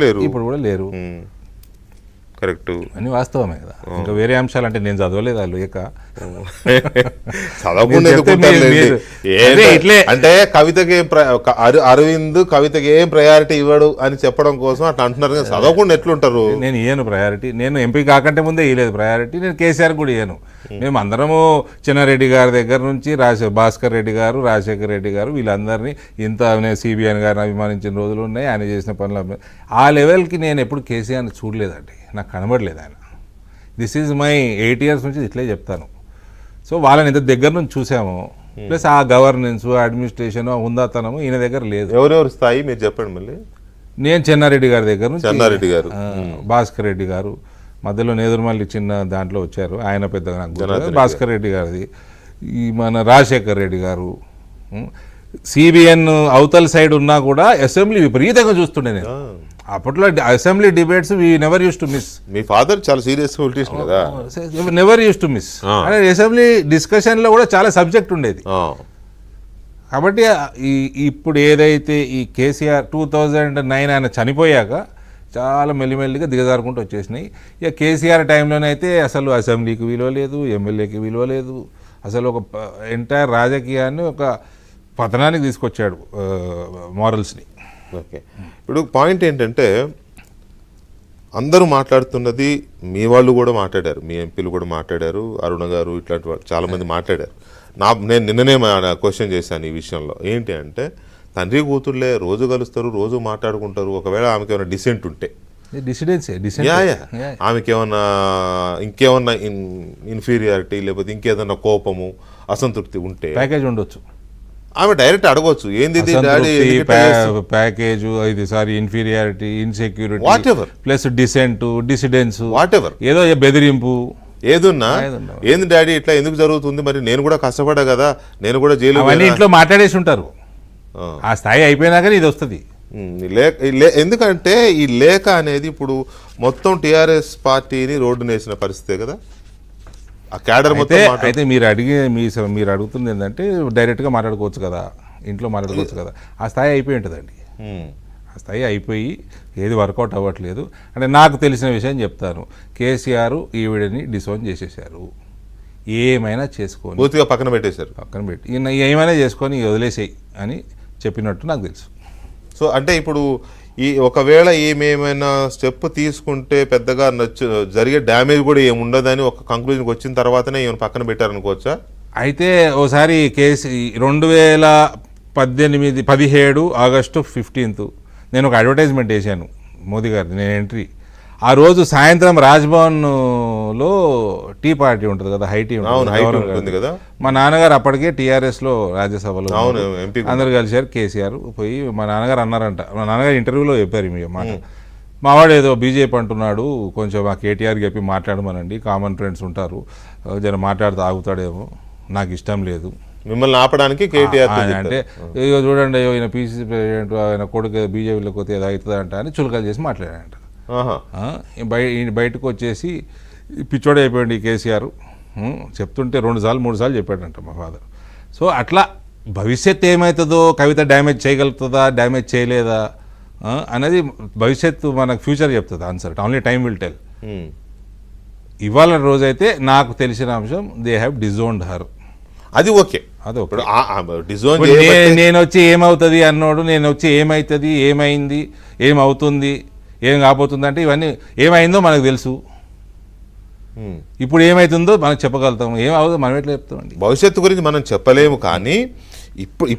లేరు, ఇప్పుడు కూడా లేరు. కరెక్ట్, అని వాస్తవమే కదా. ఇంకా వేరే అంశాలు అంటే నేను చదవలేదు వాళ్ళు లేక చదవకుండా అంటే కవితకి అరవింద్ కవితకి ఏం ప్రయారిటీ ఇవ్వడు అని చెప్పడం కోసం అట్లా అంటున్నారు. చదవకుండా ఎట్లుంటారు? నేను ఇయ్యను ప్రయారిటీ. నేను ఎంపీ కాకంటే ముందే ఇవ్వలేదు ప్రయారిటీ. నేను కేసీఆర్ కూడా ఇయ్యను. మేము అందరము చిన్నారెడ్డి గారి దగ్గర నుంచి భాస్కర్ రెడ్డి గారు, రాజశేఖర్ రెడ్డి గారు, వీళ్ళందరినీ ఇంత సిబిఐ గారిని అభిమానించిన రోజులు ఉన్నాయి. ఆయన చేసిన పనులు ఆ లెవెల్కి నేను ఎప్పుడు కేసీఆర్ని చూడలేదండి. నాకు కనబడలేదు ఆయన. దిస్ ఈజ్ మై 8 years నుంచి ఇట్లే చెప్తాను. సో వాళ్ళని ఇంత దగ్గర నుంచి చూసాము. ప్లస్ ఆ గవర్నెన్స్, అడ్మినిస్ట్రేషన్, హుందాతనము ఈయన దగ్గర లేదు. ఎవరెవరు స్థాయి మీరు చెప్పండి మళ్ళీ. నేను చెన్నారెడ్డి గారి దగ్గర నుంచి, చెన్నారెడ్డి గారు, భాస్కర్ రెడ్డి గారు, మధ్యలో నేదురుమల్లి చిన్న దాంట్లో వచ్చారు, ఆయన పెద్దగా నాకు భాస్కర్ రెడ్డి గారిది, ఈ మన రాజశేఖర్ రెడ్డి గారు, సిబిఎన్ అవతల సైడ్ ఉన్నా కూడా అసెంబ్లీ విపరీతంగా చూస్తుండే నేను. అప్పట్లో assembly debates we never use to miss. Me father చాలా సీరియస్ పొలిటీషియన్ కదా. Never use to miss. అంటే అసెంబ్లీ డిస్కషన్లో కూడా చాలా సబ్జెక్ట్ ఉండేది. కాబట్టి ఇప్పుడు ఏదైతే ఈ కేసీఆర్ 2009 ఆయన చనిపోయాక చాలా మెల్లిమెల్లిగా దిగజారుకుంటూ వచ్చేసినాయి. ఇక కేసీఆర్ టైంలోనైతే అసలు అసెంబ్లీకి విలువ లేదు, ఎమ్మెల్యేకి విలువ లేదు. అసలు ఒక ఎంటైర్ రాజకీయాన్ని ఒక పతనానికి తీసుకొచ్చాడు, మారల్స్ని. ఓకే, ఇప్పుడు పాయింట్ ఏంటంటే అందరూ మాట్లాడుతున్నది, మీ వాళ్ళు కూడా మాట్లాడారు, మీ ఎంపీలు కూడా మాట్లాడారు, అరుణ గారు ఇట్లాంటి వాళ్ళు చాలామంది మాట్లాడారు. నేను నిన్ననే క్వశ్చన్ చేశాను ఈ విషయంలో. ఏంటి అంటే తండ్రి కూతుర్లే రోజు కలుస్తారు, రోజు మాట్లాడుకుంటారు. ఒకవేళ ఆమెకి ఏమైనా డిసెంట్ ఉంటే, ఆమెకి ఏమన్నా ఇంకేమన్నా ఇన్ఫీరియారిటీ లేకపోతే ఇంకేదన్నా కోపము, అసంతృప్తి ఉంటే ప్యాకేజ్ ఉండొచ్చు. ఆమె డైరెక్ట్ అడగవచ్చు, ఏంది ప్యాకేజ్, ఇది sorry inferiority, insecurity, whatever, plus dissent, dissidence, whatever, ఏదో బెదిరింపు ఏదున్నా, ఏంది డాడీ ఇట్లా ఎందుకు జరుగుతుంది, మరి నేను కూడా కష్టపడా కదా, నేను కూడా జైలు, అవన్నీ ఇంట్లో మాట్లాడేసి ఉంటారు. ఆ స్థాయి అయిపోయినాకనే ఇది వస్తుంది. ఎందుకంటే ఈ లేఖ అనేది ఇప్పుడు మొత్తం టీఆర్ఎస్ పార్టీని రోడ్డు నేసిన పరిస్థితే కదా. ఆ క్యాడర్ మొత్తం. అయితే మీరు అడుగుతుంది ఏంటంటే డైరెక్ట్గా మాట్లాడుకోవచ్చు కదా, ఇంట్లో మాట్లాడుకోవచ్చు కదా. ఆ స్థాయి అయిపోయి ఉంటుందండి. ఆ స్థాయి అయిపోయి ఏది వర్కౌట్ అవ్వట్లేదు. అంటే నాకు తెలిసిన విషయం చెప్తాను. కేసీఆర్ ఈవిడని డిసోన్ చేసేసారు. ఏమైనా చేసుకొని పూర్తిగా పక్కన పెట్టేశారు. పక్కన పెట్టి ఈయన ఏమైనా చేసుకొని వదిలేసేయి అని చెప్పినట్టు నాకు తెలుసు. సో అంటే ఇప్పుడు ఒకవేళ ఏమైనా స్టెప్ తీసుకుంటే పెద్దగా జరిగే డ్యామేజ్ కూడా ఏముండదని ఒక కంక్లూజన్కి వచ్చిన తర్వాతనే ఏమైనా పక్కన పెట్టారనుకోవచ్చా? అయితే ఓసారి కేసు 2017 August 15 నేను ఒక అడ్వర్టైజ్మెంట్ వేసాను మోదీ గారిది. నేను ఎంట్రీ ఆ రోజు సాయంత్రం రాజ్భవన్లో టీ పార్టీ ఉంటుంది కదా, హై టీ ఉంటుంది కదా. మా నాన్నగారు అప్పటికే టీఆర్ఎస్లో రాజ్యసభలో అందరు కలిశారు. కేసీఆర్ పోయి మా నాన్నగారు అన్నారంట, మా నాన్నగారు ఇంటర్వ్యూలో చెప్పారు మీ మాట, మావాడు ఏదో బీజేపీ అంటున్నాడు, కొంచెం మా కేటీఆర్ చెప్పి మాట్లాడమనండి, కామన్ ఫ్రెండ్స్ ఉంటారు, జర మాట్లాడితే ఆగుతాడేమో, నాకు ఇష్టం లేదు మిమ్మల్ని ఆపడానికి కేటీఆర్ అంటే. ఇక చూడండి, ఈయన పీసీసీ ప్రెసిడెంట్, ఆయన కొడుకు బీజేపీలోకి పోతే ఏదో అవుతుందంట అని చులకలు చేసి మాట్లాడాడంట. బయటకు వచ్చేసి పిచ్చోడే అయిపోయింది కేసీఆర్. చెప్తుంటే 2 సార్లు 3 సార్లు చెప్పాడంట మా ఫాదర్. సో అట్లా భవిష్యత్తు ఏమవుతుందో, కవిత డ్యామేజ్ చేయగలుగుతుందా, డ్యామేజ్ చేయలేదా అనేది భవిష్యత్తు మనకు ఫ్యూచర్ చెప్తుంది answer. Only time will tell. ఇవాళ రోజైతే నాకు తెలిసిన అంశం, దే హ్యావ్ డిజోన్డ్ హర్. అది ఓకే, అది నేను వచ్చి ఏమవుతుంది అన్నోడు, నేను వచ్చి ఏమవుతుంది, ఏమైంది, ఏమవుతుంది, ఏం కాబోతుంది అంటే ఇవన్నీ ఏమైందో మనకు తెలుసు. ఇప్పుడు ఏమైతుందో మనకు చెప్పగలుగుతాం, ఏమవుతుందో మనం ఎట్లా చెప్తామండి. భవిష్యత్తు గురించి మనం చెప్పలేము, కానీ ఇప్పటి